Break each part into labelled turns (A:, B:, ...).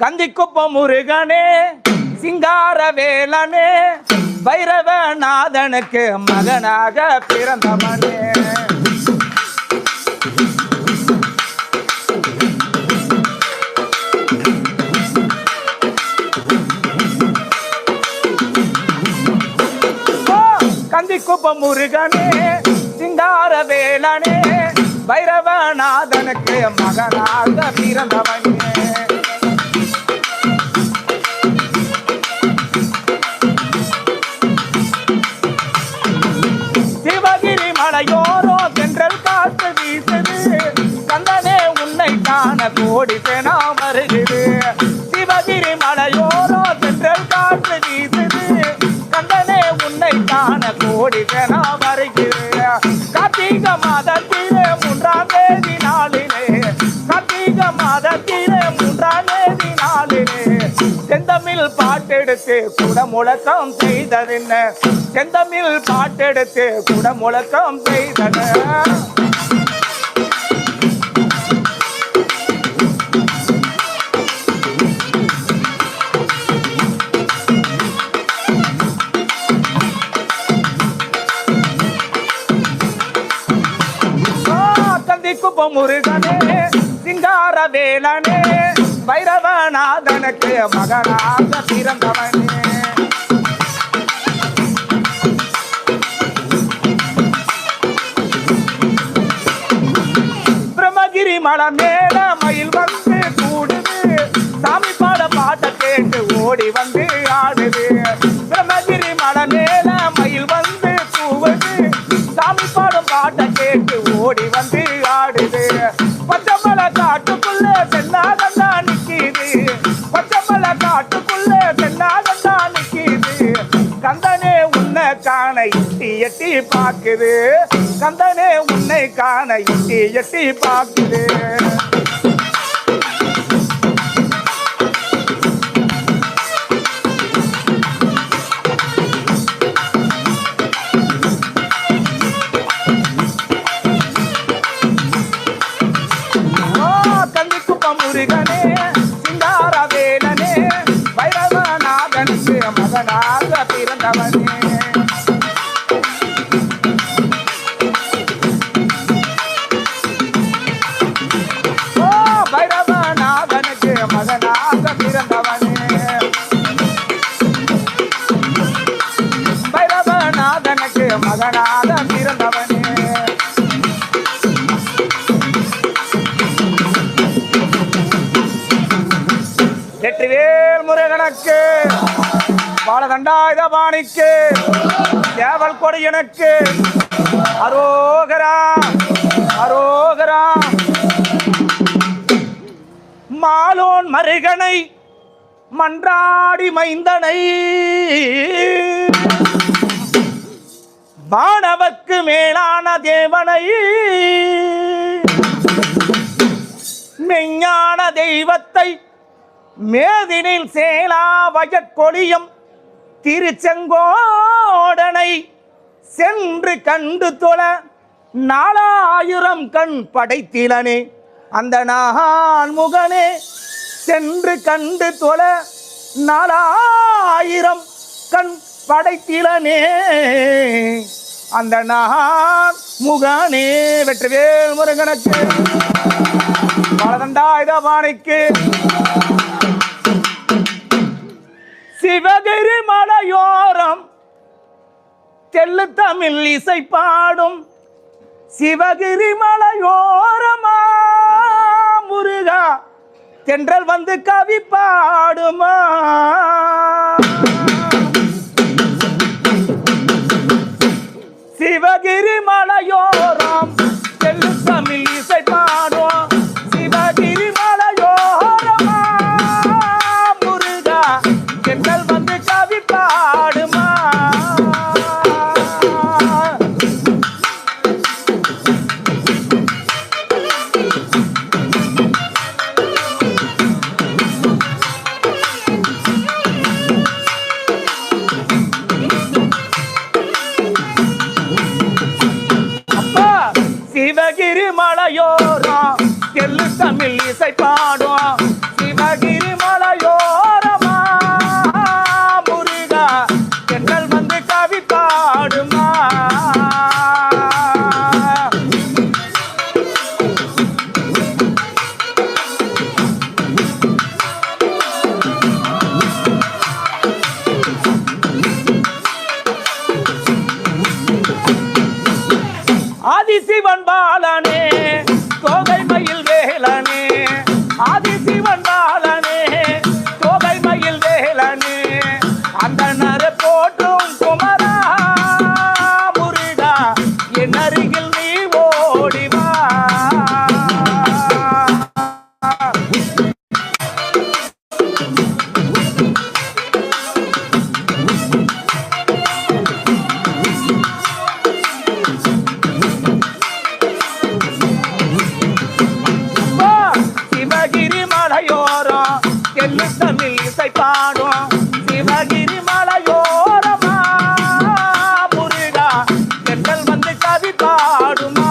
A: கந்திக்குப்பம் முருகனே சிங்கார வேலனே பைரவநாதனுக்கு மகனாக பிறந்தவனே கந்திக்குப்பம் முருகனே சிங்கார வேலனே பைரவநாதனுக்கு மகனாக பிறந்தவனே சிவகிரி மலையோரோ தென்றல் காற்று வீசுது கந்தனே உன்னை காண கோடி சேனா வருகிறது சிவகிரி மலையோரோ தென்றல் காற்று வீசுது கந்தனே உன்னை காண கோடி சேனா வருகிறது கார்த்திகை மாதத்திலே 3ஆம் தேதி நாளிலே கார்த்திகை மாதத்திலே 3ஆம் தேதி நாளிலே செந்தமிழ் பாட்டெடுத்து குடமுழக்கம் செய்ததென்ன செந்தமிழ் பாட்டெடுத்து குடமுழக்கம் செய்தன கந்திக்குப்பம் முருகனே சிங்கார வேலனே பைரவநாதனுக்கு மகனாக பிறந்தவனே பிரம்மகிரி மலை மேல மயில் வந்து கூடுது சாமி பாட பாட்ட கேட்டு ஓடி வந்து ஆடுது பிரம்மகிரி மலை மேல மயில் வந்து கூவுது சாமி பாடும் பாட்ட கேட்டு ஓடி வந்து ஆடுது பச்சைமலை காட்டுக்குள்ள சென்னாகண்டா நிக்கிது பச்சைமலை காட்டுக்குள்ள சென்னாகண்டா நிக்கிது கந்தனே உன்னை காண எட்டி எட்டி பாக்குது கந்தனே உன்னை காண எட்டி எட்டி பாக்குது முருகனே சிங்கார வேலனே பைரவநாதனுக்கு மகனாக பிறந்தவனே பைரவநாதனுக்கு மகனாக பிறந்தவனே பைரவநாதனுக்கு மகனாக பிறந்தவனே வெற்றிவேல் முருகனுக்கு பாலதண்டாயுதபாணிக்கு தேவல் கொடியனுக்கு அரோகரா அரோகரா மாலோன் மருகனை மன்றாடி மைந்தனை வானவர்க்கு மேலான தேவனை மெஞ்ஞான தெய்வத்தை மேதினில் சேலா வயற்கொடியும் திருச்செங்கோடனை சென்று கண்டு தொழ 4000 கண் படைத்திலனே அந்த நான் முகனே சென்று கண்டு தொழ 4000 கண் படைத்திலனே அந்த நான் முகனே வெற்றிவேல் முருகனுக்கு பாலதண்டாயுதபாணிக்கு சிவகிரி மலையோரம் தெள்ளு தமிழ் இசை பாடும் சிவகிரி மலையோரமா முருகா தென்றல் வந்து கவி பாடுமா சிவகிரி மலையோரம் தெள்ளு தமிழ் இசை பாடும் சிவகிரி மலையோரமா முருகா தென்றல் வந்து கவி பாடுமா சிவகிரி மலையோரம் தெள்ளு தமிழ் இசை பாடும் சிவகிரி மலை வேலனே ஆதிசிவன் பாலனே தோகை மயில் வேலனே அந்த நர போற்றும் குமரா முருகா என் அருகில் நீ ஓடிவா. சிவகிரி மலையோரம் தெல்லு தமிழ் இசை பாடும் சிவகிரி மலையோரமா முருகா தென்றல் வந்து கவி பாடுமா.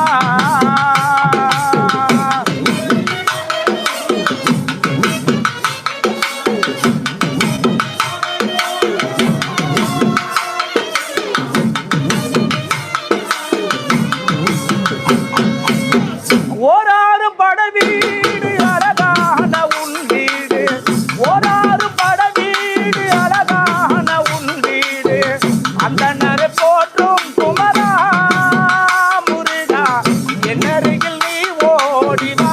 A: ஓராறு பட வீடு அழகான உன் வீடு ஓராறு பட வீடு அழகான உன் வீடு அந்த நர போற்றும் குமரா முருகா என் அருகில் நீ ஓடிவா.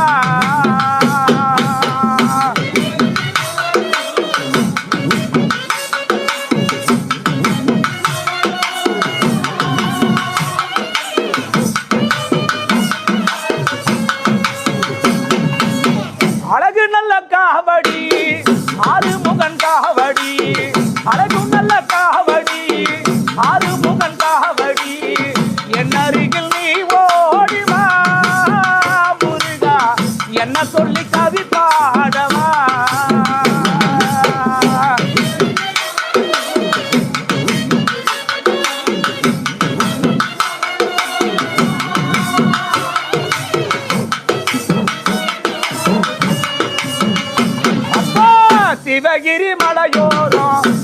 A: அழகு நல்ல காவடி ஆறுமுகன் காவடி அழகு நல்ல காவடி ஆறுமுகன் காவடி என் அருகில் நீ ஓடிவா முருகா என்ன சொல்லி கவி பாடவா. சிவகிரி மலையோரம்